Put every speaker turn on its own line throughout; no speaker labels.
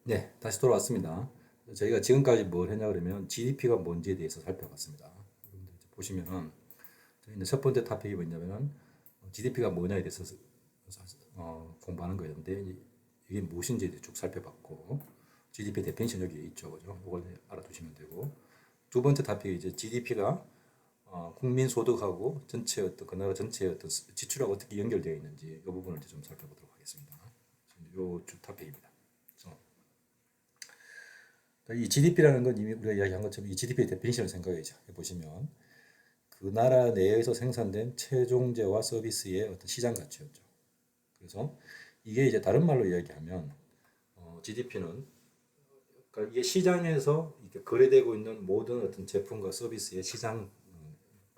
네, 다시 돌아왔습니다. 저희가 지금까지 뭘 했냐 그러면 GDP가 뭔지에 대해서 살펴봤습니다. 여러분들 이제 보시면은 저희는 첫 번째 토픽이 뭐냐면은 GDP가 뭐냐에 대해서 공부하는 거였는데 이게 무엇인지에 대해 쭉 살펴봤고 GDP 데피니션 여기 있죠, 그죠? 이걸 알아두시면 되고 두 번째 토픽이 이제 GDP가 국민 소득하고 전체 어떤 그 나라 전체의 어떤 지출하고 어떻게 연결되어 있는지 이 부분을 이제 좀 살펴보도록 하겠습니다. 요주 토픽입니다. 이 GDP라는 건 이미 우리가 이야기한 것처럼 이 GDP의 데피니션을 생각해 보시면 그 나라 내에서 생산된 최종재와 서비스의 어떤 시장 가치였죠. 그래서 이게 이제 다른 말로 이야기하면 GDP는 그러니까 이게 시장에서 이렇게 거래되고 있는 모든 어떤 제품과 서비스의 시장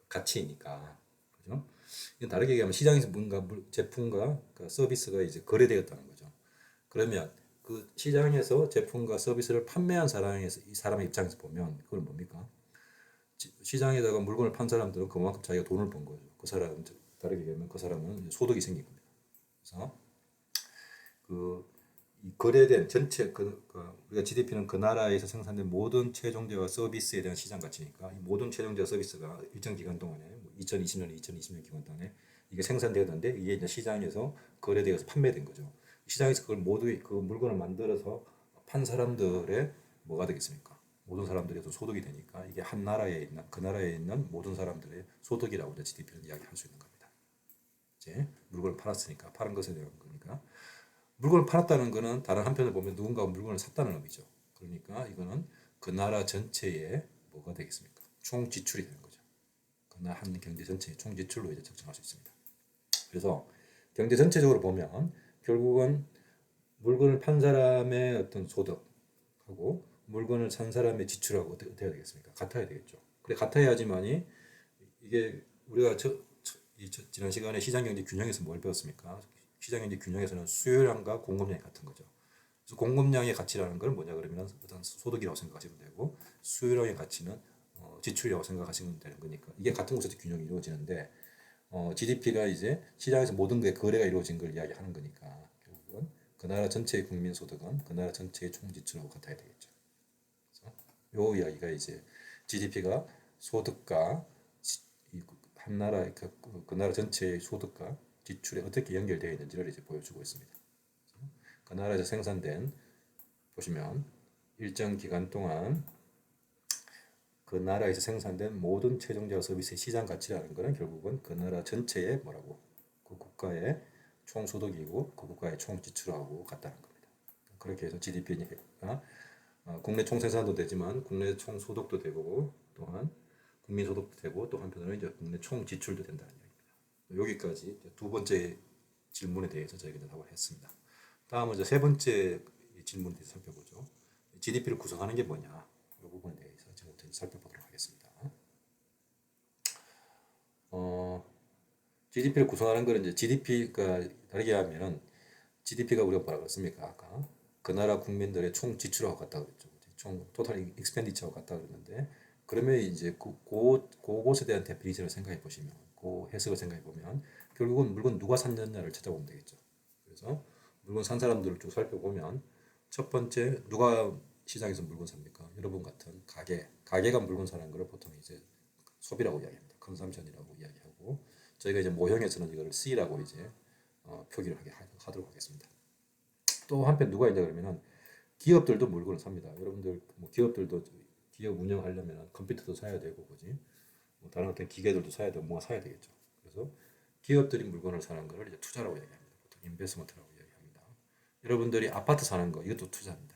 가치이니까 그죠? 이건 다르게 얘기하면 시장에서 뭔가 제품과 그러니까 서비스가 이제 거래되었다는 거죠. 그러면 그 시장에서 제품과 서비스를 판매한 이 사람의 입장에서 보면 그건 뭡니까? 시장에다가 물건을 판 사람들은 그만큼 자기가 돈을 번 거죠. 그 사람 다르게 얘기하면 그 사람은 소득이 생긴 겁니다. 그래서 그 거래된 전체 우리가 GDP는 그 나라에서 생산된 모든 최종재와 서비스에 대한 시장 가치니까 이 모든 최종재와 서비스가 일정 기간 동안에 2020년, 2020년 기간 동안에 이게 생산되었는데 이게 이제 시장에서 거래되어서 판매된 거죠. 시장에서 그걸 모두 그 물건을 만들어서 판 사람들의 뭐가 되겠습니까? 모든 사람들에도 소득이 되니까 이게 한 나라에 있는 그 나라에 있는 모든 사람들의 소득이라고 GDP는 이야기할 수 있는 겁니다. 이제 물건을 팔았으니까 파는 것에 대한 거니까 물건을 팔았다는 거는 다른 한편을 보면 누군가가 물건을 샀다는 의미죠. 그러니까 이거는 그 나라 전체의 뭐가 되겠습니까? 총 지출이 되는 거죠. 그 나라 한 경제 전체의 총 지출로 이제 측정할 수 있습니다. 그래서 경제 전체적으로 보면 결국은 물건을 판 사람의 어떤 소득하고 물건을 산 사람의 지출하고 어떻게 돼야 되겠습니까? 같아야 되겠죠. 그래 같아야지만이 이게 우리가 지난 시간에 시장경제 균형에서 뭘 배웠습니까? 시장경제 균형에서는 수요량과 공급량이 같은 거죠. 그래서 공급량의 가치라는 걸 뭐냐 그러면 어떤 소득이라고 생각하시면 되고 수요량의 가치는 지출이라고 생각하시면 되는 거니까 이게 같은 곳에서 균형이 이루어지는데 GDP가 이제 시장에서 모든 게 거래가 이루어진 걸 이야기하는 거니까 결국은 그 나라 전체의 국민 소득은 그 나라 전체의 총 지출하고 같아야 되겠죠. 그래서 요 이야기가 이제 GDP가 소득과 한 나라 그 나라 전체의 소득과 지출에 어떻게 연결되어 있는지를 이제 보여주고 있습니다. 그 나라에서 생산된 보시면 일정 기간 동안 그 나라에서 생산된 모든 최종재와 서비스의 시장 가치라는 것은 결국은 그 나라 전체의 뭐라고 그 국가의 총 소득이고 그 국가의 총 지출하고 같다는 겁니다. 그렇게 해서 GDP가 국내 총 생산도 되지만 국내 총 소득도 되고 또한 국민 소득도 되고 또 한편으로는 이제 국내 총 지출도 된다는 얘기입니다. 여기까지 두 번째 질문에 대해서 저희가 답을 했습니다. 다음은 이제 세 번째 질문에 대해서 살펴보죠. GDP를 구성하는 게 뭐냐? 이 부분에 대해서 지금부터 살펴보도록 하겠습니다. GDP를 구성하는 것은 이제 GDP가 다르게 하면 GDP가 우리가 뭐라 그랬습니까? 아까 그 나라 국민들의 총 지출하고 같다 그랬죠. 총 토탈 익스펜디처하고 같다 그랬는데 그러면 이제 그곳에 대한 데피니션을 생각해 보시면 그 해석을 생각해 보면 결국은 물건 누가 샀느냐를 찾아보면 되겠죠. 그래서 물건 산 사람들을 쭉 살펴보면 첫 번째 누가 시장에서 물건 삽니까? 여러분 같은 가게가 물건 사는 걸 보통 이제 소비라고 이야기합니다. 컨섬션이라고 이야기하고 저희가 이제 모형에서는 이거를 C라고 이제 표기를 하도록 하겠습니다. 또 한편 누가 있냐 그러면은 기업들도 물건을 삽니다. 여러분들 뭐 기업들도 기업 운영하려면 컴퓨터도 사야 되고 그지? 뭐 다른 어떤 기계들도 사야 되고 뭐가 사야 되겠죠. 그래서 기업들이 물건을 사는 것을 이제 투자라고 이야기합니다. 보통 인베스먼트라고 이야기합니다. 여러분들이 아파트 사는 거 이것도 투자입니다.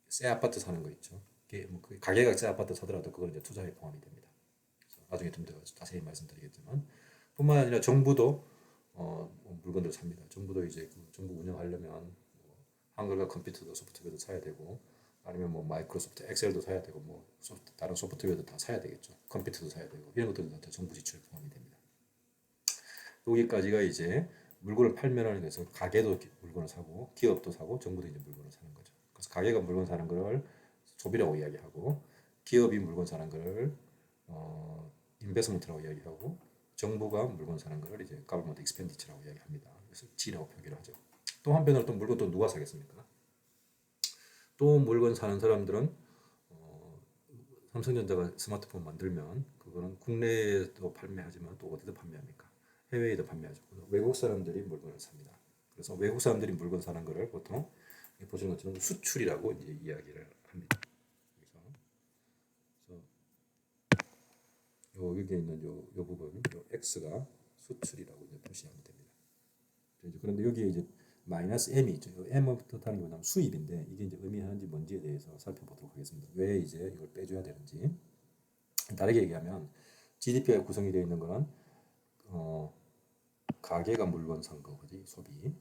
새 아파트 사는 거 있죠. 뭐 가게가 새 아파트 사더라도 그건 이제 투자에 포함이 됩니다. 나중에 좀 더 자세히 말씀드리겠지만 뿐만 아니라 정부도 물건들을 삽니다. 정부도 이제 그 정부 운영하려면 뭐 한글과 컴퓨터도 소프트웨어도 사야 되고 아니면 뭐 마이크로소프트 엑셀도 사야 되고 뭐 다른 소프트웨어도 다 사야 되겠죠. 컴퓨터도 사야 되고 이런 것들도 다 정부 지출에 포함이 됩니다. 여기까지가 이제 물건을 팔매라는 것은 가게도 물건을 사고 기업도 사고 정부도 이제 물건을 사는 거죠. 그래서 가게가 물건 사는 걸 소비라고 이야기하고 기업이 물건 사는 걸 인베스먼트라고 이야기하고 정부가 물건 사는 걸 이제 government expenditure라고 이야기합니다. 그래서 G라고 표기를 하죠. 또 한편으로 또 물건 또 누가 사겠습니까? 또 물건 사는 사람들은 삼성전자가 스마트폰 만들면 그거는 국내에도 판매하지만 또 어디도 판매합니까? 해외에도 판매하죠. 외국 사람들이 물건을 삽니다. 그래서 외국 사람들이 물건 사는 거를 보통 보시는 것처럼 수출이라고 이제 이야기를 합니다. 그래서 여기에 있는 요 부분, 요 x가 수출이라고 이제 표시하면 됩니다. 그런데 여기에 이제 마이너스 m이 있죠. m은 뜻하는 게 뭐냐면 수입인데 이게 이제 의미하는지 뭔지에 대해서 살펴보도록 하겠습니다. 왜 이제 이걸 빼줘야 되는지. 다르게 얘기하면 GDP가 구성이 되어 있는 거는 가게가 물건 산 거, 그지? 소비.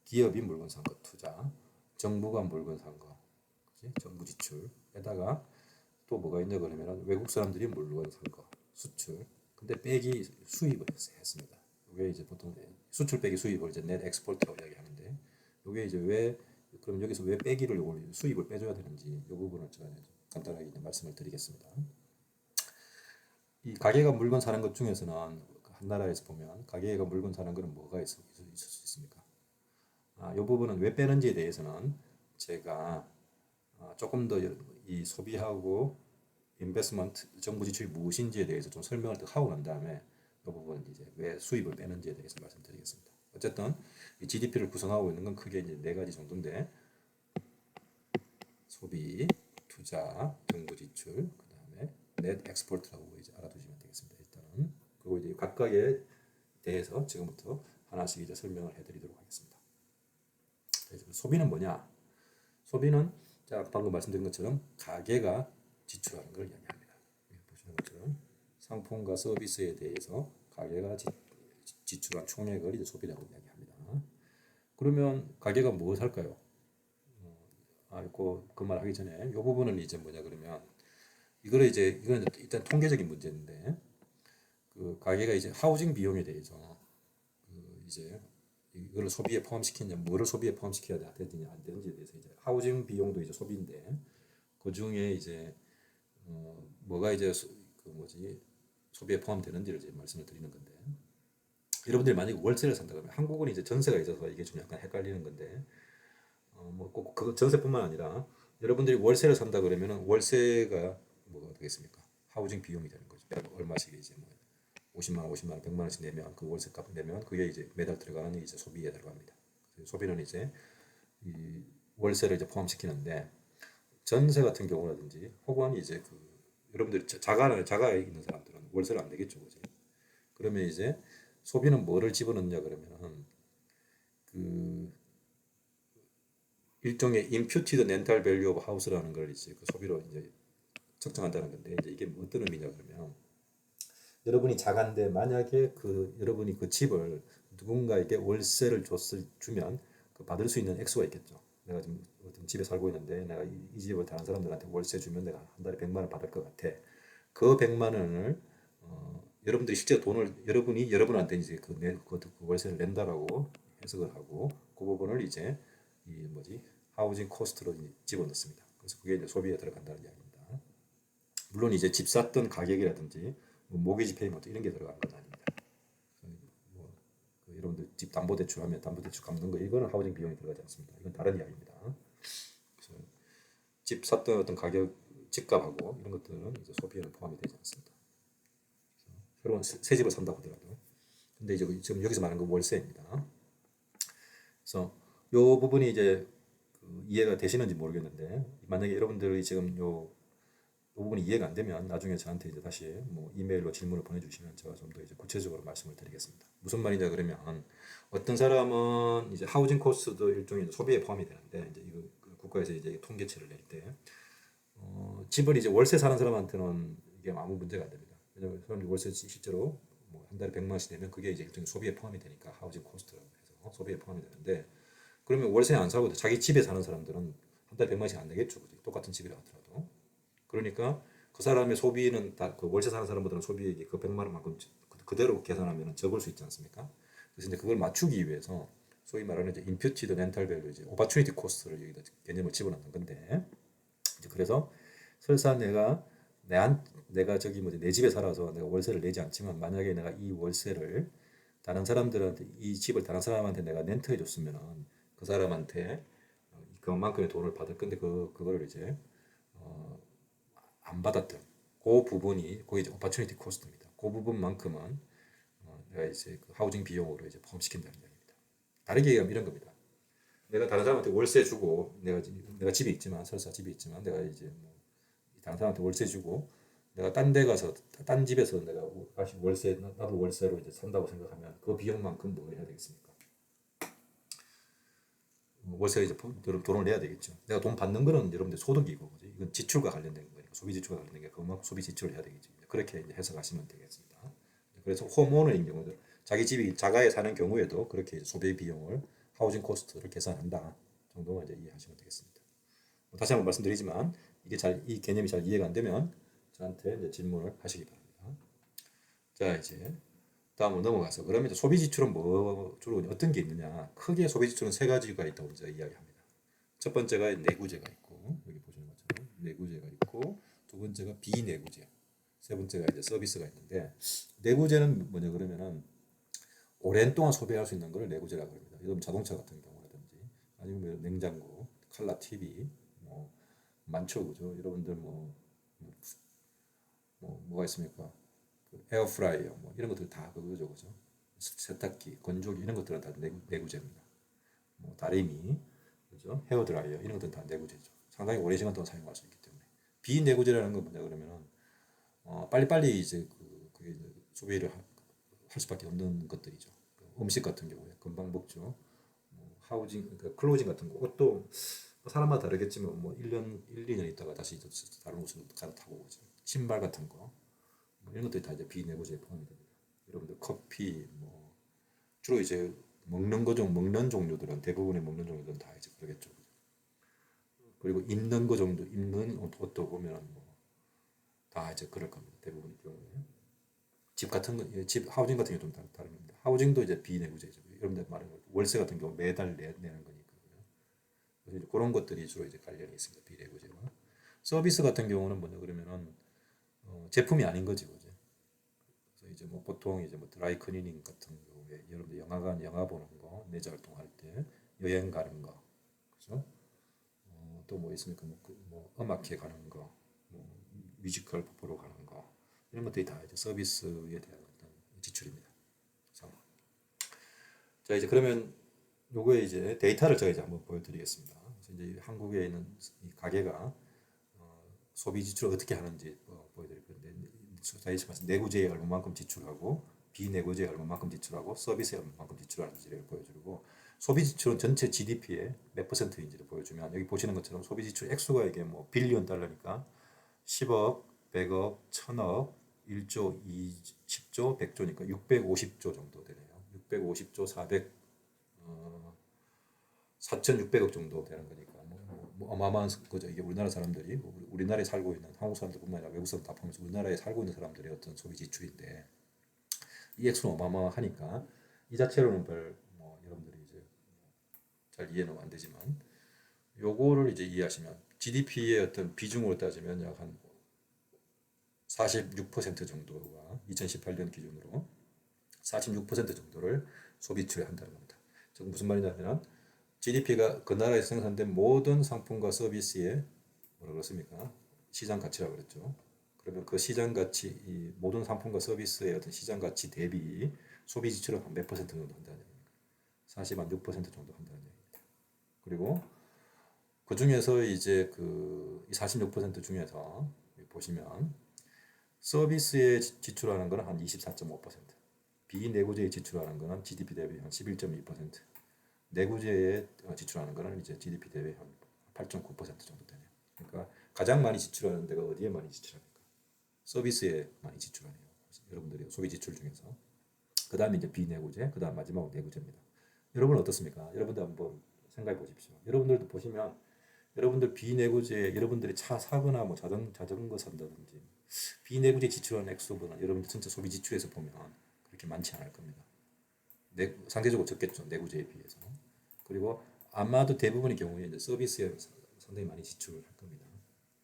기업이 물건 산 거, 투자. 정부가 물건 산 거, 그지? 정부 지출에다가 또 뭐가 있냐 그러면 외국 사람들이 물건 산 거, 수출. 근데 빼기 수입을 했습니다. 이게 이제 보통 수출 빼기 수입을 이제 넷 엑스포트라고 이야기하는데 이게 이제 왜 그럼 여기서 왜 빼기를 요걸 수입을 빼줘야 되는지 이 부분을 제가 간단하게 이제 말씀을 드리겠습니다. 이 가게가 물건 사는 것 중에서는 한 나라에서 보면 가게가 물건 사는 거는 뭐가 있을 수 있습니까? 이 부분은 왜 빼는지에 대해서는 제가 조금 더 이 소비하고 인베스먼트 정부 지출이 무엇인지에 대해서 좀 설명을 더 하고 난 다음에 이 부분 이제 왜 수입을 빼는지에 대해서 말씀드리겠습니다. 어쨌든 이 GDP를 구성하고 있는 건 크게 이제 네 가지 정도인데 소비, 투자, 정부 지출, 그다음에 넷 엑스포트라고 이제 알아두시면 되겠습니다. 일단은 그리고 이제 각각에 대해서 지금부터 하나씩 이제 설명을 해드리도록 하겠습니다. 소비는 뭐냐? 소비는 자 방금 말씀드린 것처럼 가게가 지출하는 걸 이야기합니다. 보시는 것처럼 상품과 서비스에 대해서 가게가 지출한 총액을 이제 소비라고 이야기합니다. 그러면 가게가 무엇을 할까요? 그 말 하기 전에 이 부분은 이제 뭐냐 그러면 이거는 일단 통계적인 문제인데 그 가게가 이제 하우징 비용에 대해서 이제 이걸 소비에 포함시키냐, 뭐를 소비에 포함시켜야 되느냐 안 되는지에 대해서 이제 하우징 비용도 이제 소비인데 그 중에 이제 뭐가 이제 소비에 포함되는지를 이제 말씀을 드리는 건데 여러분들이 만약에 월세를 산다 그러면 한국은 이제 전세가 있어서 이게 좀 약간 헷갈리는 건데 뭐 꼭 그 전세뿐만 아니라 여러분들이 월세를 산다 그러면은 월세가 뭐가 되겠습니까? 하우징 비용이 되는 거죠. 얼마씩 이제 뭐 50만 원, 50만 원, 100만 원씩 내면 그 월세값 내면 그게 이제 매달 들어가는 이제 소비에 들어갑니다. 소비는 이제 이 월세를 이제 포함시키는데 전세 같은 경우라든지 혹은 이제 그 여러분들이 자가에 있는 사람들은 월세를 안 내겠죠, 그지? 그러면 이제 소비는 뭐를 집어넣냐 그러면은 그 일종의 imputed rental value of house라는 걸 이제 그 소비로 이제 측정한다는 건데 이제 이게 어떤 의미냐 그러면 여러분이 자가인데 만약에 여러분이 그 집을 누군가에게 월세를 주면 그 받을 수 있는 액수가 있겠죠. 내가 지금 어떤 집에 살고 있는데 내가 이 집을 다른 사람들한테 월세 주면 내가 한 달에 100만 원 받을 것 같아. 그 100만 원을 여러분들이 실제 돈을 여러분이 여러분한테 이제 그 월세를 낸다라고 해석을 하고 그 부분을 이제 이 하우징 코스트로 집어넣습니다. 그래서 그게 이제 소비에 들어간다는 이야기입니다. 물론 이제 집 샀던 가격이라든지 모기지 페이먼트 이런 게 들어가는 건 아닙니다. 여러분들 집 담보대출하면 담보대출 갚는 거 이거는 하우징 비용이 들어가지 않습니다. 이건 다른 이야기입니다. 그래서 집 샀던 어떤 가격 집값하고 이런 것들은 이제 소비에는 포함이 되지 않습니다. 새로운 새 집을 산다고 하더라도 근데 이제 지금 여기서 말하는 건 월세입니다. 그래서 요 부분이 이제 이해가 되시는지 모르겠는데 만약에 여러분들이 지금 요 부분이 이해가 안 되면 나중에 저한테 이제 다시 뭐 이메일로 질문을 보내주시면 제가 좀 더 이제 구체적으로 말씀을 드리겠습니다. 무슨 말이냐 그러면 어떤 사람은 이제 하우징 코스트도 일종의 소비에 포함이 되는데 이제 이거 국가에서 이제 통계치를 낼 때 집을 이제 월세 사는 사람한테는 이게 아무 문제가 안 됩니다. 왜냐하면 사람들이 월세 실제로 뭐 한 달에 100만 원씩 내면 그게 이제 일종의 소비에 포함이 되니까 하우징 코스트라고 해서 소비에 포함이 되는데 그러면 월세 안 사고 자기 집에 사는 사람들은 한 달에 100만 원씩 안 내겠죠. 그치? 똑같은 집이라 하더라도. 그러니까 그 사람의 소비는 다 그 월세 사는 사람보다는 소비 그 100만 원만큼 그대로 계산하면 적을 수 있지 않습니까? 그래서 이제 그걸 맞추기 위해서 소위 말하는 이제 imputed rental value, 이제 opportunity cost를 여기다 개념을 집어넣는 건데 이제 그래서 설사 내가 저기 내 집에 살아서 내가 월세를 내지 않지만 만약에 내가 이 월세를 다른 사람들한테 이 집을 다른 사람한테 내가 렌트해 줬으면은 그 사람한테 그만큼의 돈을 받을 건데 그거를 이제 안 받았던 그 부분이 그 이제 opportunity cost입니다. 그 부분만큼은 내가 이제 그 하우징 비용으로 이제 포함시킨다는 이야기입니다. 다르게 얘기하면 이런 겁니다. 내가 다른 사람한테 월세 주고 내가 집에 있지만 설사 집에 있지만 내가 이제 뭐 다른 사람한테 월세 주고 내가 딴 데 가서 딴 집에서 내가 다시 월세 나도 월세로 이제 산다고 생각하면 그 비용만큼 뭐 해야 되겠습니까? 월세 이제 돈을 내야 되겠죠. 내가 돈 받는 거는 여러분들 소득이고 이건 지출과 관련된 거니까 소비 지출과 관련된 게 그만큼 소비 지출을 해야 되겠죠. 그렇게 이제 해석하시면 되겠습니다. 그래서 홈오너인 경우도 자기 집이 자가에 사는 경우에도 그렇게 소비 비용을 하우징 코스트를 계산한다 정도만 이제 이해하시면 되겠습니다. 다시 한번 말씀드리지만 이 개념이 잘 이해가 안 되면 저한테 이제 질문을 하시기 바랍니다. 자 이제 다음으로 넘어가서 그러면 이제 소비 지출은 뭐 주로 어떤 게 있느냐? 크게 소비 지출은 세 가지가 있다고 이제 이야기합니다. 첫 번째가 내구재가 있고 여기 보시는 것처럼 내구재가 있고 두 번째가 비내구재, 세 번째가 이제 서비스가 있는데 내구재는 뭐냐 그러면은 오랜 동안 소비할 수 있는 걸 내구재라고 합니다. 예를 자동차 같은 경우라든지 아니면 뭐 냉장고, 칼라 TV 뭐 많죠, 그죠? 여러분들 뭐가 있습니까? 그 에어프라이어 뭐 이런 것들 다 그거죠, 그죠? 세탁기, 건조기 이런 것들은 다 내구재입니다. 뭐 다리미, 그죠? 헤어드라이어 이런 것들은 다 내구재죠. 상당히 오랜 시간 동안 사용할 수 있기 때문에 비내구재라는 건 뭐냐 그러면은 빨리빨리 이제 그게 이제 소비를 할 수밖에 없는 것들이죠. 음식 같은 경우에 금방 먹죠. 하우징, 그러니까 클로징 같은 거, 옷도 사람마다 다르겠지만 뭐 1년, 1, 2년 있다가 다시 다른 옷으로 갈아타고 오죠. 신발 같은 거, 뭐 이런 것들이 다 이제 비내구재에 포함이 됩니다. 여러분들 커피, 뭐 주로 이제 먹는 종류들은 대부분의 먹는 종류들은 다 이제 그러겠죠. 그리고 입는 거 정도, 입는 옷도 보면 뭐다 이제 그럴 겁니다. 대부분의 경우에. 집 같은 거, 집 하우징 같은 게 좀 다릅니다. 하우징도 이제 비내구재죠. 여러분들 말하는 월세 같은 경우 매달 내는 거니까. 그래서 그런 것들이 주로 이제 관련이 있습니다. 비내구재와. 서비스 같은 경우는 뭐냐 그러면은 제품이 아닌 거지, 그죠? 그래서 이제 뭐 보통 이제 뭐 드라이 클리닝 같은 경우에 여러분들 영화관 영화 보는 거, 내자 활동할 때 여행 가는 거, 그죠? 또 뭐 있습니까? 뭐 음악회 가는 거, 뭐 뮤지컬 보러 가는 거 이런 것들이 다 이제 서비스에 대한 어떤 지출입니다. 그래서 자 이제 그러면 요거에 이제 데이터를 제가 이제 한번 보여드리겠습니다. 그래서 이제 한국에 있는 이 가게가 소비 지출을 어떻게 하는지 보여드릴 건데 다시 말씀 내구재에 얼마만큼 지출하고 비내구재에 얼마만큼 지출하고 서비스에 얼마만큼 지출하는지를 보여주고 소비 지출은 전체 GDP의 몇 퍼센트인지를 보여주면 여기 보시는 것처럼 소비 지출 액수가 이게 뭐 빌리언 달러니까 10억, 100억, 1000억, 1조, 10조, 100조니까 650조 정도 되네요. 650조, 4,600억 정도 되는 거니까 뭐 어마어마한 거죠. 이게 우리나라 사람들이 우리나라에 살고 있는 한국 사람들뿐만 아니라 외국 사람 다 포함해서 우리나라에 살고 있는 사람들의 어떤 소비 지출인데 이 액수는 어마어마하니까 이 자체로는 여러분들이 이제 잘 이해는 안 되지만 요거를 이제 이해하시면 GDP의 어떤 비중으로 따지면 약 한 46% 정도가 2018년 기준으로 46% 정도를 소비 지출에 한다는 겁니다. 즉 무슨 말이냐면 GDP가 그 나라에서 생산된 모든 상품과 서비스의 뭐라 그렇습니까? 시장 가치라고 그랬죠. 그러면 그 시장 가치, 이 모든 상품과 서비스의 어떤 시장 가치 대비 소비 지출은 한 몇 퍼센트 정도 한다는 얘기입니다. 40한6% 정도 한다는 얘기입니다. 그리고 그 중에서 이제 그 46% 중에서 보시면 서비스에 지출하는 거는 한 24.5%, 비내구재에 지출하는 거는 GDP 대비 한 11.2%, 내구재에 지출하는 거는 이제 GDP 대비 한 8.9% 정도 되네요. 그러니까 가장 많이 지출하는 데가 어디에 많이 지출합니까? 서비스에 많이 지출하네요. 여러분들이 소비 지출 중에서. 그 다음에 이제 비내구재, 그 다음 마지막으로 내구재입니다. 여러분은 어떻습니까? 여러분들 한번 생각해 보십시오. 여러분들도 보시면 여러분들 비내구재, 여러분들이 차 사거나 뭐 자전거 산다든지 비내구재 지출하는 액수보다 여러분들 전체 소비 지출에서 보면 그렇게 많지 않을 겁니다. 상대적으로 적겠죠. 내구재에 비해서. 그리고 아마도 대부분의 경우에 이제 서비스에 상당히 많이 지출을 할 겁니다.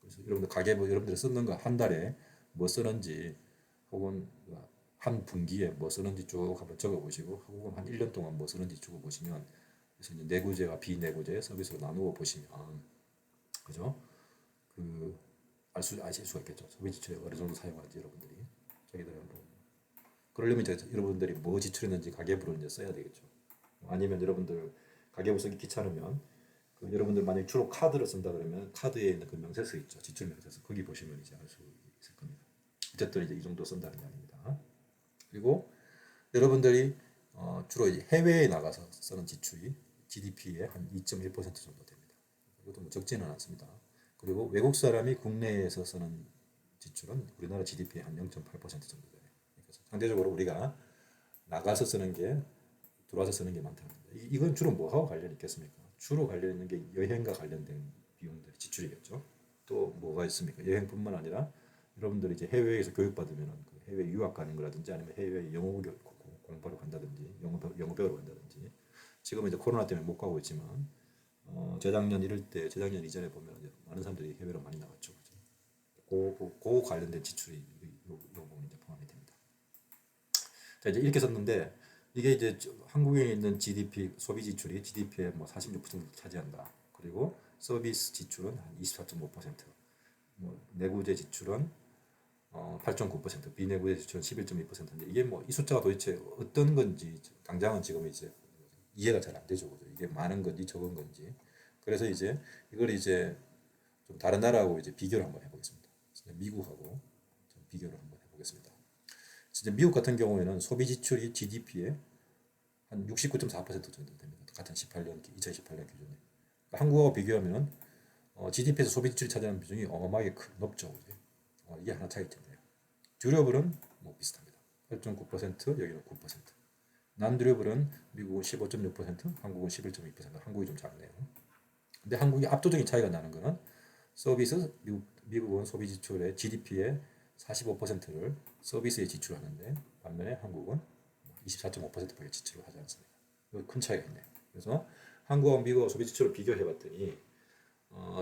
그래서 여러분들 가계 뭐 여러분들이 쓰는 거 한 달에 뭐 쓰는지 혹은 한 분기에 뭐 쓰는지 쭉 한번 적어 보시고 혹은 한 1년 동안 뭐 쓰는지 쭉 보시면 그래서 이제 내구재와 비내구재 서비스로 나누어 보시면 그죠? 그 아실 수가 있겠죠. 소비 지출에 어느 정도 사용하는지 여러분들이 자기들 한번 그러려면 이제 여러분들이 뭐 지출했는지 가계부를 이제 써야 되겠죠. 아니면 여러분들 가계부 쓰기 귀찮으면 그 여러분들 만약 주로 카드를 쓴다 그러면 카드에 있는 그 명세서 있죠. 지출 명세서 거기 보시면 이제 알 수 있을 겁니다. 어쨌든 이제 이 정도 쓴다는 이야기입니다. 그리고 여러분들이 주로 해외에 나가서 쓰는 지출이 GDP의 한 2.1% 정도 됩니다. 이것도 뭐 적지는 않습니다. 그리고 외국 사람이 국내에서 쓰는 지출은 우리나라 GDP의 한 0.8% 정도 돼요. 그래서 상대적으로 우리가 나가서 쓰는 게 들어와서 쓰는 게 많다는 겁니다. 이건 주로 뭐하고 관련이 있겠습니까? 주로 관련 있는 게 여행과 관련된 비용들, 지출이겠죠. 또 뭐가 있습니까? 여행뿐만 아니라 여러분들이 이제 해외에서 교육받으면 그 해외 유학 가는 거라든지 아니면 해외 영어 공부하러 간다든지 영어 배우러 간다든지 지금 이제 코로나 때문에 못 가고 있지만 재작년 이럴 때 재작년 이전에 보면 이제 많은 사람들이 해외로 많이 나갔죠. 그 관련된 지출이 이 부분이 이제 포함이 됩니다. 자 이제 이렇게 썼는데 이게 이제 한국에 있는 GDP 소비 지출이 GDP의 뭐 46% 차지한다. 그리고 서비스 지출은 한 24.5%, 뭐 내구재 지출은 8.9%, 비내구재 지출은 11.2%인데 이게 뭐 이 숫자가 도대체 어떤 건지 당장은 지금 이제 이해가 잘 안 되죠. 그죠? 이게 많은 건지 적은 건지. 그래서 이제 이걸 이제 좀 다른 나라하고 이제 비교를 한번 해보겠습니다. 미국하고 좀 비교를 한번 해보겠습니다. 진짜 미국 같은 경우에는 소비 지출이 GDP의 한 69.4% 정도 됩니다. 같은 2018년 기준에. 그러니까 한국하고 비교하면 GDP에서 소비 지출이 차지하는 비중이 어마어마하게 높죠. 이게 하나 차이점이에요. 듀러블은 뭐 비슷합니다. 8.9%, 여기는 9%. 난듀러블은 미국은 15.6%, 한국은 11.2%. 한국이 좀 작네요. 근데 한국이 압도적인 차이가 나는 거는 서비스 미국은 소비 지출의 GDP의 45%를 서비스에 지출하는데 반면에 한국은 24.5%밖에 지출을 하지 않습니다. 큰 차이가 있네요. 그래서 한국과 미국과 소비 지출을 비교해 봤더니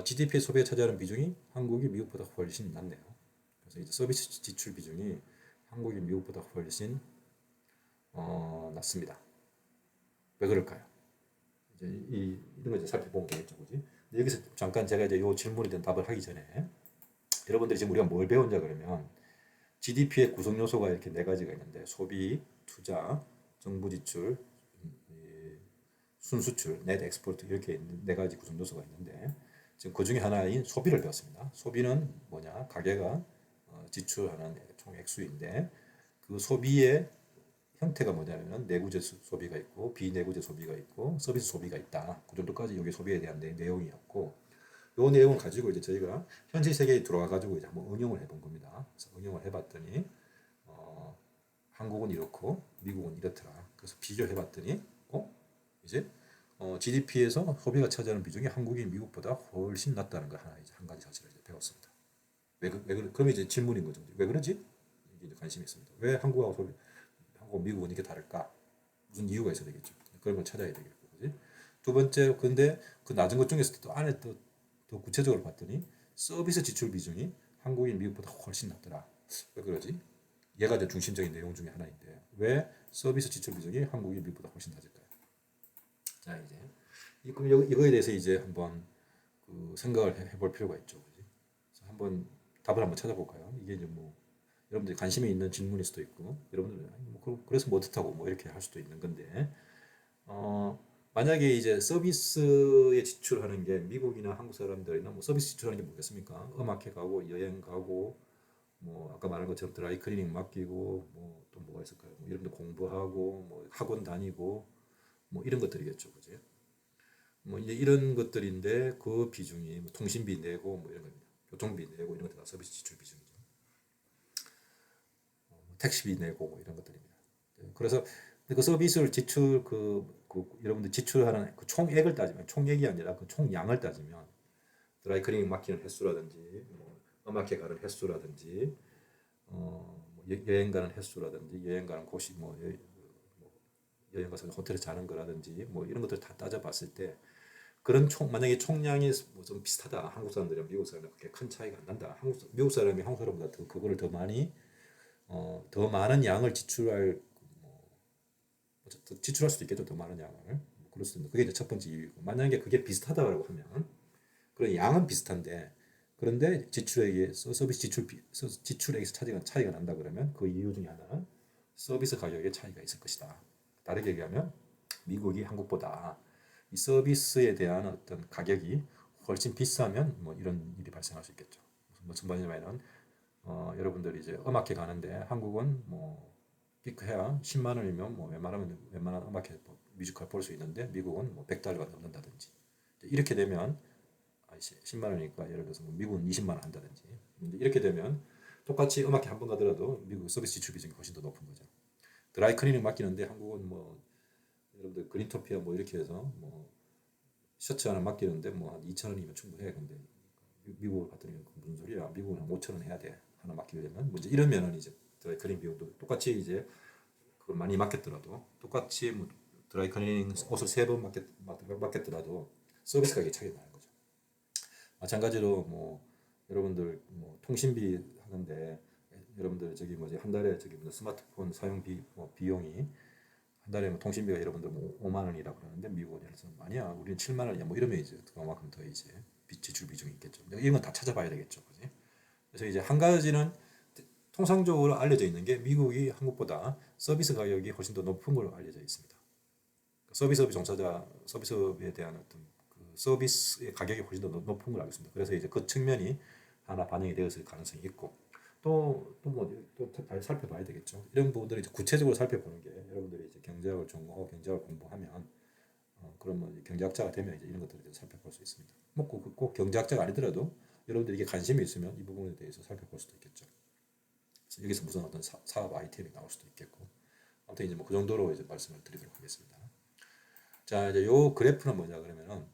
GDP 소비에 차지하는 비중이 한국이 미국보다 훨씬 낮네요. 그래서 이제 서비스 지출 비중이 한국이 미국보다 훨씬 낮습니다. 왜 그럴까요? 이제 이런 거 이제 살펴보면 되겠죠, 그지? 여기서 잠깐 제가 이제 이 질문에 대한 답을 하기 전에 여러분들이 지금 우리가 뭘 배웠냐 그러면 GDP의 구성 요소가 이렇게 네 가지가 있는데 소비, 투자, 정부 지출, 순수출, 넷 엑스포트 이렇게 네 가지 구성 요소가 있는데 지금 그 중에 하나인 소비를 배웠습니다. 소비는 뭐냐? 가게가 지출하는 총 액수인데 그 소비의 형태가 뭐냐면 내구재 소비가 있고 비내구재 소비가 있고 서비스 소비가 있다. 그 정도까지 여기 소비에 대한 내용이었고 이 내용을 가지고 이제 저희가 현실 세계에 들어와 가지고 이제 한번 응용을 해본 겁니다. 그래서 응용을 해봤더니 한국은 이렇고 미국은 이렇더라. 그래서 비교해봤더니 이제 GDP에서 소비가 차지하는 비중이 한국이 미국보다 훨씬 낮다는 거 하나 이제 한 가지 사실을 이제 배웠습니다. 그럼 이제 질문인 거죠. 왜 그러지? 이게 관심이 있습니다. 왜 한국하고 미국은 이렇게 다를까? 무슨 이유가 있어야 되겠죠. 그런 걸 찾아야 되겠고, 그지? 두 번째, 근데 그 낮은 것 중에서 또 안에 더 구체적으로 봤더니 서비스 지출 비중이 한국이 미국보다 훨씬 낮더라. 왜 그러지? 얘가 이제 중심적인 내용 중에 하나인데 왜 서비스 지출 비중이 한국이 미국보다 훨씬 낮을까요? 자 이제 그럼 이거에 대해서 이제 한번 그 생각을 해볼 필요가 있죠, 그지? 한번 답을 한번 찾아볼까요? 이게 이제 뭐 여러분들이 관심이 있는 질문일 수도 있고 여러분들 그래서 뭐 어떻다고 뭐 이렇게 할 수도 있는 건데 만약에 이제 서비스에 지출하는 게 미국이나 한국 사람들이나 뭐 서비스 지출하는 게 뭐겠습니까? 음악회 가고 여행 가고 뭐 아까 말한 것처럼 드라이 클리닝 맡기고 뭐 또 뭐가 있을까요? 뭐 여러분들 공부하고 뭐 학원 다니고 뭐 이런 것들이겠죠, 그죠? 뭐 이제 이런 것들인데 그 비중이 뭐 통신비 내고 뭐 이런 겁니다. 교통비 내고 이런 것들 다 서비스 지출 비중이죠. 택시비 내고 뭐 이런 것들입니다. 그래서 그 서비스를 지출 여러분들 지출하는 그 총액을 따지면 총액이 아니라 그 총량을 따지면 드라이클리닝 맡기는 횟수라든지 뭐 음악회 가는 횟수라든지 뭐 여행 가는 횟수라든지 여행 가는 곳이 뭐 여행 가서 호텔에 자는 거라든지 뭐 이런 것들 다 따져봤을 때 그런 만약에 총량이 뭐 좀 비슷하다. 한국 사람들이랑 미국 사람이랑 그렇게 큰 차이가 안 난다. 미국 사람이 한국 사람보다 그거를 더 많이 더 많은 양을 지출할 수도 있겠죠. 더 많은 양을 그럴 수도 있는. 그게 이제 첫 번째 이유이고. 만약에 그게 비슷하다고 하면 그런 양은 비슷한데 그런데 지출액에 서비스 지출액에서 차이가 난다 그러면 그 이유 중에 하나는 서비스 가격에 차이가 있을 것이다. 다르게 얘기하면 미국이 한국보다 이 서비스에 대한 어떤 가격이 훨씬 비싸면 뭐 이런 일이 발생할 수 있겠죠. 무슨 말이냐면은 여러분들이 이제 음악회 가는데 한국은 뭐 피크해야 10만 원이면 뭐 웬만한 음악회 뮤지컬 볼 수 있는데 미국은 뭐 100달러가 넘는다든지 이렇게 되면 10만 원이니까 예를 들어서 뭐 미국은 20만 원 한다든지 이렇게 되면 똑같이 음악회 한 번 가더라도 미국 서비스 지출 비중이 훨씬 더 높은 거죠. 드라이 클리닝 맡기는데 한국은 뭐 여러분들 그린토피아 뭐 이렇게 해서 뭐 셔츠 하나 맡기는데 뭐 한 2천 원이면 충분해. 근데 미국을 갔더니 무슨 소리야? 미국은 한 5천 원 해야 돼. 하나 맡기려면 뭐 이제 이러면은 이제 드라이 클리닝 비용도 똑같이 이제 그걸 많이 맡겼더라도 똑같이 뭐 드라이 클리닝 옷을 3번 맡겼더라도 서비스 가격이 차이가 나는 거죠. 마찬가지로 뭐 여러분들 뭐 통신비 하는데 여러분들 저기 뭐지 한 달에 저기 뭐 스마트폰 사용비 뭐 비용이 한 달에 뭐 통신비가 여러분들 뭐 5만 원이라고 그러는데 미국은 예를 들어서 아니야 우리는 7만 원이야 뭐 이러면 이제 그만큼 더 이제 지출 비중이 있겠죠. 이건 다 찾아봐야 되겠죠, 그지? 그래서 이제 한 가지는 통상적으로 알려져 있는 게 미국이 한국보다 서비스 가격이 훨씬 더 높은 걸로 알려져 있습니다. 서비스업 종사자 서비스업에 대한 어떤 그 서비스의 가격이 훨씬 더 높은 걸로 알고 있습니다. 그래서 이제 그 측면이 하나 반영이 되었을 가능성이 있고 또뭐또 살펴봐야 되겠죠. 이런 부분들을 이제 구체적으로 살펴보는 게 여러분들이 이제 경제학을 전공하고 경제학을 공부하면 그러면 경제학자가 되면 이제 이런 것들을 살펴볼 수 있습니다. 뭐꼭 경제학자가 아니더라도 여러분들이 이게 관심이 있으면 이 부분에 대해서 살펴볼 수도 있겠죠. 그래서 여기서 무슨 어떤 사업 아이템이 나올 수도 있겠고 아무튼 이제 뭐 그 정도로 이제 말씀을 드리도록 하겠습니다. 자 이제 요 그래프는 뭐냐 그러면은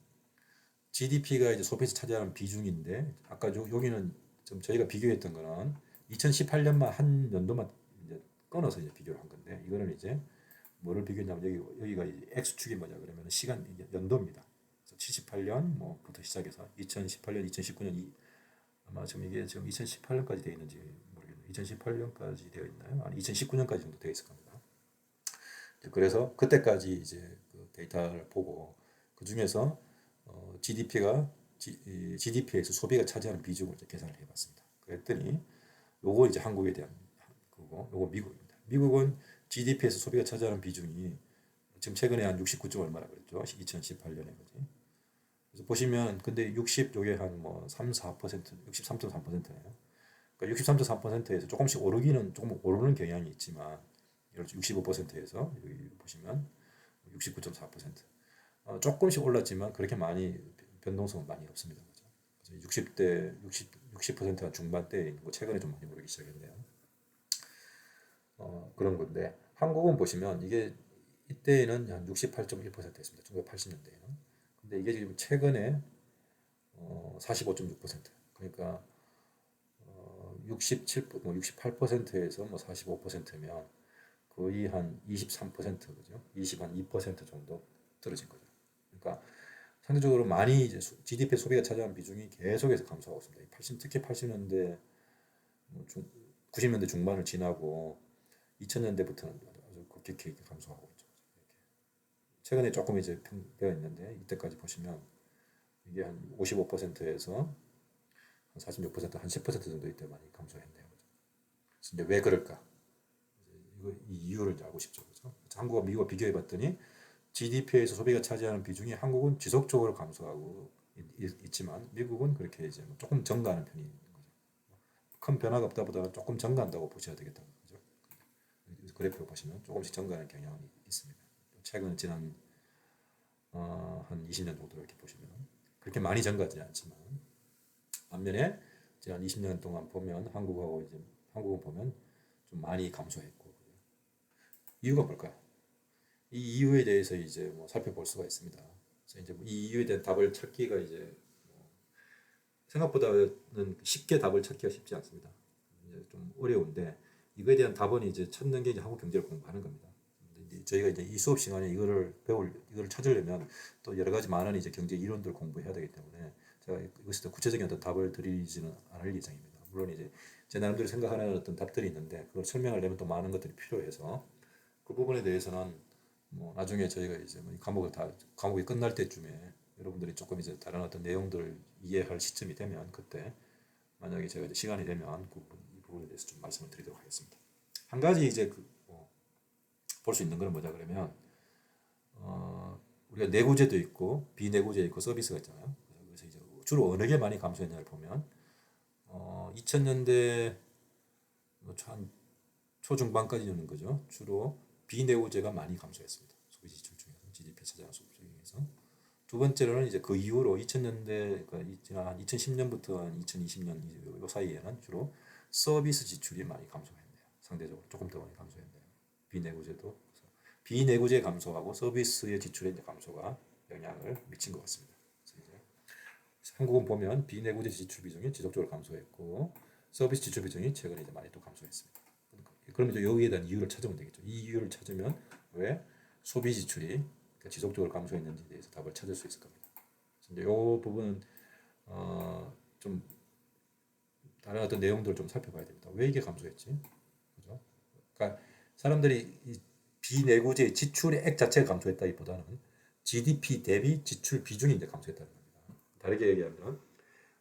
GDP가 이제 소비에서 차지하는 비중인데 아까 여기는 좀 저희가 비교했던 거는 2018년만 한 연도만 이제 끊어서 이제 비교를 한 건데 이거는 이제 뭐를 비교했냐면 여기가 X축이 뭐냐 그러면 시간 연도입니다. 그래서 78년 뭐부터 시작해서 2018년, 2019년 아마 지금 이게 지금 2018년까지 되어 있는지 모르겠네요. 2018년까지 되어 있나요? 아니 2019년까지 정도 되어 있을 겁니다. 그래서 그때까지 이제 그 데이터를 보고 그 중에서 GDP가 GDP에서 소비가 차지하는 비중을 이제 계산을 해봤습니다. 그랬더니 요거 이제 한국에 대한 그거 요거 미국입니다. 미국은 GDP에서 소비가 차지하는 비중이 지금 최근에 한 69점 얼마라 그랬죠? 2018년에 그지? 그래서 보시면 근데 60 요게 한 뭐 3, 4% 63.3%네요. 그러니까 63.3%에서 조금씩 오르기는 조금 오르는 경향이 있지만 65%에서 여기 보시면 69.4% 조금씩 올랐지만 그렇게 많이 변동성은 많이 없습니다. 그래서 60대 60%가 중반대에 있는 거 최근에 좀 많이 오르기 시작했네요. 그런 건데 한국은 보시면 이게 이때에는 한 68.1%였습니다. 1980년대에는. 근데 이게 지금 최근에 45.6% 그러니까 68%에서 뭐 45%면 거의 한 23% 그죠? 22% 정도 떨어진 거죠. 그러니까 상대적으로 많이 이제 GDP 소비가 차지하는 비중이 계속해서 감소하고 있습니다. 특히 80년대, 90년대 중반을 지나고 2000년대부터는 아주 급격히 감소하고 있죠. 최근에 조금 이제 평되어 있는데 이때까지 보시면 이게 한 55%에서 한 46%, 한 10% 정도 이때 많이 감소했네요. 그래서 이제 왜 그럴까? 이 이유를 이제 알고 싶죠. 그렇죠? 한국과 미국과 비교해 봤더니 GDP에서 소비가 차지하는 비중이 한국은 지속적으로 감소하고 있지만 미국은 그렇게 이제 조금 증가하는 편인 거죠. 큰 변화가 없다보다 조금 증가한다고 보셔야 되겠다는 거죠. 그래프 보시면 조금씩 증가하는 경향이 있습니다. 최근 지난 한 20년 정도 이렇게 보시면 그렇게 많이 증가하지 않지만 반면에 지난 20년 동안 보면 한국은 보면 좀 많이 감소했고 이유가 뭘까요? 이 이유에 대해서 이제 뭐 살펴볼 수가 있습니다. 그래서 이제 이 이유에 대한 답을 찾기가 이제 생각보다는 쉽게 답을 찾기가 쉽지 않습니다. 이제 좀 어려운데 이거에 대한 답은 이제 찾는 게 이제 한국 경제를 공부하는 겁니다. 저희가 이제 이 수업 시간에 이거를 찾으려면 또 여러 가지 많은 이제 경제 이론들 공부해야 되기 때문에 제가 이것에 구체적인 어떤 답을 드리지는 않을 예정입니다. 물론 이제 제 나름대로 생각하는 어떤 답들이 있는데 그걸 설명하려면 또 많은 것들이 필요해서 그 부분에 대해서는 뭐 나중에 저희가 이제 뭐 이 과목이 끝날 때쯤에 여러분들이 조금 이제 다른 어떤 내용들을 이해할 시점이 되면 그때 만약에 제가 이제 시간이 되면 이 부분에 대해서 좀 말씀을 드리도록 하겠습니다. 한 가지 이제 볼 수 있는 거는 뭐냐 그러면 우리가 내구재도 있고 비내구재 있고 서비스가 있잖아요. 그래서 이제 주로 어느 게 많이 감소했냐를 보면 2000년대 한 초중반까지는 거죠. 주로 비내구재가 많이 감소했습니다. 소비 지출 중에서 GDP 차지하는 소비 중에서 두 번째로는 이제 그 이후로 2000년대 지난 2010년부터 2020년 이 사이에는 주로 서비스 지출이 많이 감소했네요. 상대적으로 조금 더 많이 감소했네요. 비내구재도 비내구재 감소하고 서비스의 지출의 감소가 영향을 미친 것 같습니다. 그래서 이제 한국은 보면 비내구재 지출 비중이 지속적으로 감소했고 서비스 지출 비중이 최근에 이제 많이 또 감소했습니다. 그럼 이제 여기에 대한 이유를 찾으면 되겠죠. 이 이유를 찾으면 왜 소비 지출이 지속적으로 감소했는지에 대해서 답을 찾을 수 있을 겁니다. 이제 이 부분은 좀 다른 어떤 내용들을 좀 살펴봐야 됩니다. 왜 이게 감소했지? 그죠? 그러니까 사람들이 이 비내구재 지출의 액 자체가 감소했다기보다는 GDP 대비 지출 비중이 이제 감소했다는 겁니다. 다르게 얘기하면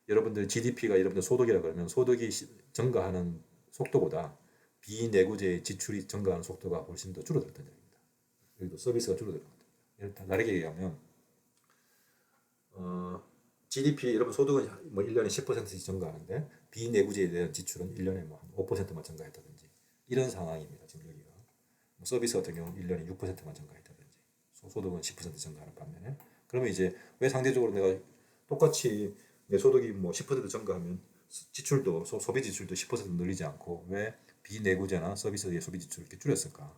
여러분들 GDP가 여러분들 소득이라 그러면 소득이 증가하는 속도보다 비내구재 지출이 증가하는 속도가 훨씬 더 줄어들었다는 얘기입니다. 여기도 서비스가 줄어들었거든요. 다르게 얘기하면 GDP 여러분 소득은 뭐 1년에 10%씩 증가하는데 비내구재에 대한 지출은 1년에 뭐 5%만 증가했다든지 이런 상황입니다. 지금 여기가 서비스 같은 경우는 1년에 6%만 증가했다든지 소득은 10% 증가하는 반면에 그러면 이제 왜 상대적으로 내가 똑같이 내 소득이 뭐 10% 증가하면 지출도 소비 지출도 10% 늘리지 않고 왜 비내구재나 서비스의 소비 지출을 이렇게 줄였을까?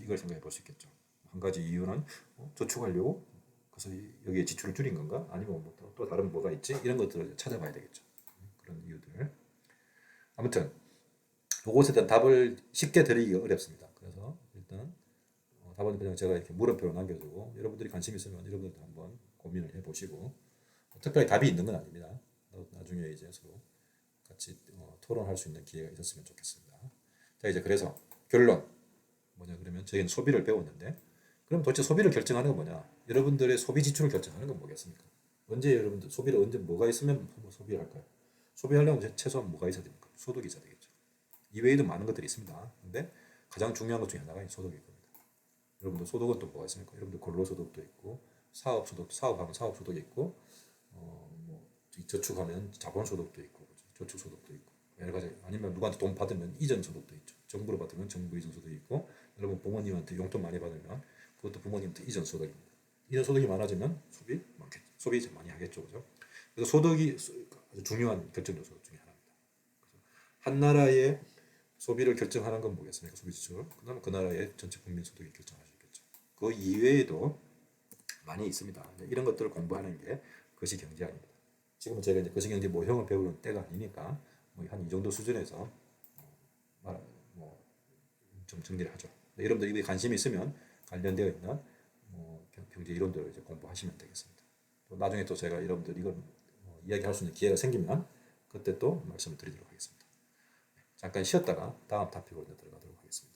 이걸 생각해 볼 수 있겠죠. 한 가지 이유는 저축하려고 그래서 여기에 지출을 줄인 건가? 아니면 또 다른 뭐가 있지? 이런 것들을 찾아봐야 되겠죠. 그런 이유들. 아무튼 이것에 대한 답을 쉽게 드리기가 어렵습니다. 그래서 일단 답은 그냥 제가 이렇게 물음표로 남겨두고 여러분들이 관심 있으면 여러분들도 한번 고민을 해보시고 특별히 답이 있는 건 아닙니다. 나중에 이제 서로 같이 토론할 수 있는 기회가 있었으면 좋겠습니다. 자 이제 그래서 결론 뭐냐 그러면 저희는 소비를 배웠는데 그럼 도대체 소비를 결정하는 건 뭐냐? 여러분들의 소비 지출을 결정하는 건 뭐겠습니까? 언제 여러분들 소비를 언제 뭐가 있으면 소비를 할까요? 소비하려면 최소한 뭐가 있어야 됩니까? 소득이 있어야 되겠죠. 이외에도 많은 것들이 있습니다. 근데 가장 중요한 것 중에 하나가 소득일 겁니다. 여러분들 소득은 또 뭐가 있습니까? 여러분들 근로소득도 있고 사업소득, 사업하면 사업소득이 있고 뭐 저축하면 자본소득도 있고 저축소득도 있고 여러 가지 아니면 누구한테 돈 받으면 이전 소득도 있죠. 정부로 받으면 정부 이전 소득이 있고 여러분 부모님한테 용돈 많이 받으면 그것도 부모님한테 이전 소득입니다. 이전 소득이 많아지면 소비 많이 하겠죠, 그죠? 그래서 소득이 아주 중요한 결정 요소 중에 하나입니다. 한 나라의 소비를 결정하는 건 뭐겠습니까? 소비 지출. 그다음 그 나라의 전체 국민 소득이 결정할 수 있겠죠. 그 이외에도 많이 있습니다. 이런 것들을 공부하는 게 거시경제 아닙니다. 지금은 제가 이제 거시경제 모형을 배우는 때가 아니니까 뭐 한 이 정도 수준에서 좀 정리를 하죠. 여러분들 이에 관심이 있으면 관련되어 있는 경제 이론들을 이제 공부하시면 되겠습니다. 또 나중에 또 제가 여러분들 이걸 이야기할 수 있는 기회가 생기면 그때 또 말씀을 드리도록 하겠습니다. 잠깐 쉬었다가 다음 토픽으로 들어가도록 하겠습니다.